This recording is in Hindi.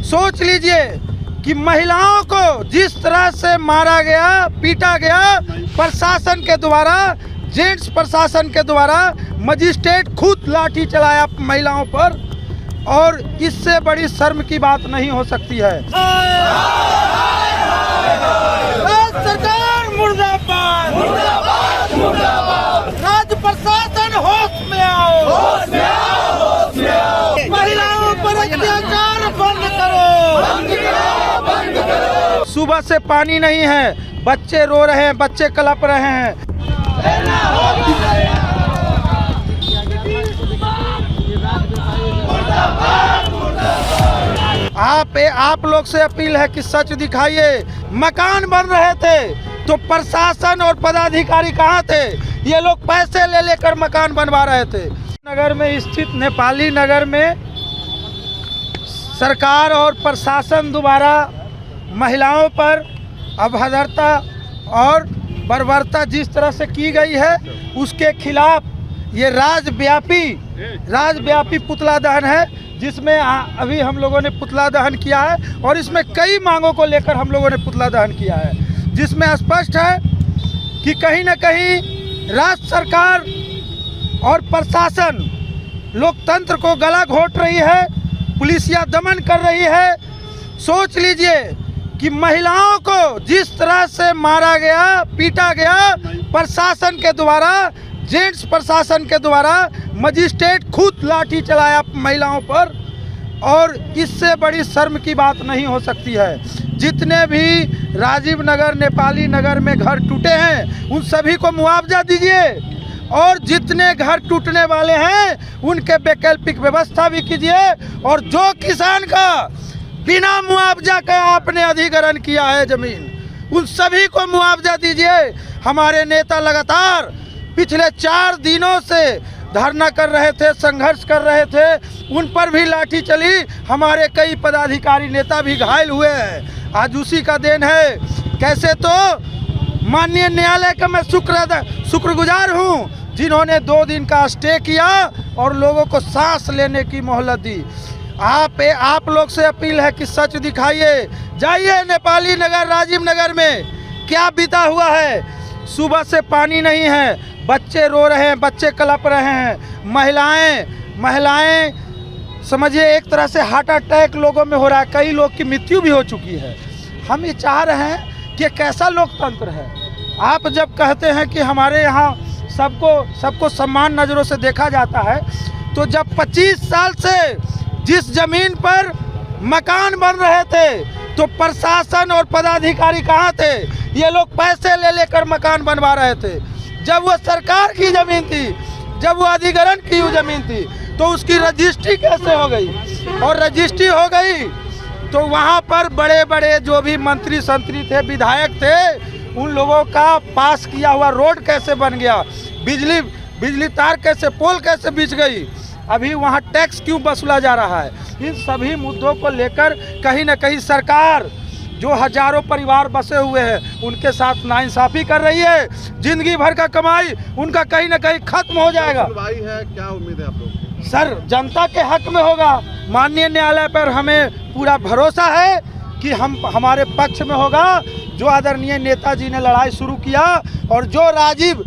सोच लीजिए कि महिलाओं को जिस तरह से मारा गया, पीटा गया प्रशासन के द्वारा, जेंट्स प्रशासन के द्वारा, मजिस्ट्रेट खुद लाठी चलाया महिलाओं पर, और इससे बड़ी शर्म की बात नहीं हो सकती है। राज्य सरकार मुर्दाबाद, मुर्दाबाद, मुर्दाबाद। राज्य प्रशासन होश में आओ, होश में आओ, होश में आओ। महिलाओं पर अत्याचार बंद करो, बंद करो, बंद करो। सुबह से पानी नहीं है, बच्चे रो रहे हैं, बच्चे कलप रहे हैं। आप लोग से अपील है कि सच दिखाइए। मकान बन रहे थे तो प्रशासन और पदाधिकारी कहाँ थे? ये लोग पैसे ले लेकर मकान बनवा रहे थे। नगर में स्थित नेपाली नगर में सरकार और प्रशासन द्वारा महिलाओं पर अभद्रता और बर्बरता जिस तरह से की गई है, उसके खिलाफ ये राज्यव्यापी पुतला दहन है, जिसमें अभी हम लोगों ने पुतला दहन किया है, और इसमें कई मांगों को लेकर हम लोगों ने पुतला दहन किया है, जिसमें स्पष्ट है कि कहीं न कहीं राज्य सरकार और प्रशासन लोकतंत्र को गला घोट रही है, पुलिसिया दमन कर रही है। सोच लीजिए कि महिलाओं को जिस तरह से मारा गया, पीटा गया प्रशासन के द्वारा, जेंट्स प्रशासन के द्वारा, मजिस्ट्रेट खुद लाठी चलाया महिलाओं पर, और इससे बड़ी शर्म की बात नहीं हो सकती है। जितने भी राजीव नगर, नेपाली नगर में घर टूटे हैं, उन सभी को मुआवजा दीजिए, और जितने घर टूटने वाले हैं उनके वैकल्पिक व्यवस्था भी कीजिए, और जो किसान का बिना मुआवजा के आपने अधिग्रहण किया है ज़मीन, उन सभी को मुआवजा दीजिए। हमारे नेता लगातार पिछले 4 दिनों से धरना कर रहे थे, संघर्ष कर रहे थे, उन पर भी लाठी चली, हमारे कई पदाधिकारी नेता भी घायल हुए हैं। आज उसी का देन है। कैसे तो माननीय न्यायालय का मैं शुक्रगुजार हूं, जिन्होंने 2 दिन का स्टे किया और लोगों को सांस लेने की मोहलत दी। आप लोग से अपील है कि सच दिखाइए। जाइए नेपाली नगर, राजीव नगर में क्या बीता हुआ है। सुबह से पानी नहीं है, बच्चे रो रहे हैं, बच्चे कलप रहे हैं। महिलाएं समझिए एक तरह से हार्ट अटैक लोगों में हो रहा है, कई लोग की मृत्यु भी हो चुकी है। हम ये चाह रहे हैं कि कैसा लोकतंत्र है। आप जब कहते हैं कि हमारे यहाँ सबको समान नज़रों से देखा जाता है, तो जब 25 साल से जिस जमीन पर मकान बन रहे थे तो प्रशासन और पदाधिकारी कहाँ थे? ये लोग पैसे ले लेकर मकान बनवा रहे थे। जब वो सरकार की ज़मीन थी, जब वो अधिग्रहण की हुई ज़मीन थी, तो उसकी रजिस्ट्री कैसे हो गई? और रजिस्ट्री हो गई तो वहाँ पर बड़े बड़े जो भी मंत्री संतरी थे, विधायक थे, उन लोगों का पास किया हुआ रोड कैसे बन गया? बिजली तार कैसे, पोल कैसे बिछ गई? अभी वहाँ टैक्स क्यों वसूला जा रहा है? इन सभी मुद्दों को लेकर कहीं न कहीं सरकार, जो हजारों परिवार बसे हुए हैं, उनके साथ नाइंसाफ़ी कर रही है। जिंदगी भर का कमाई उनका कहीं न कहीं खत्म हो जाएगा। है, क्या उम्मीद है आप लोग? सर, जनता के हक में होगा। माननीय न्यायालय पर हमें पूरा भरोसा है कि हमारे पक्ष में होगा। जो आदरणीय नेताजी ने लड़ाई शुरू किया और जो राजीव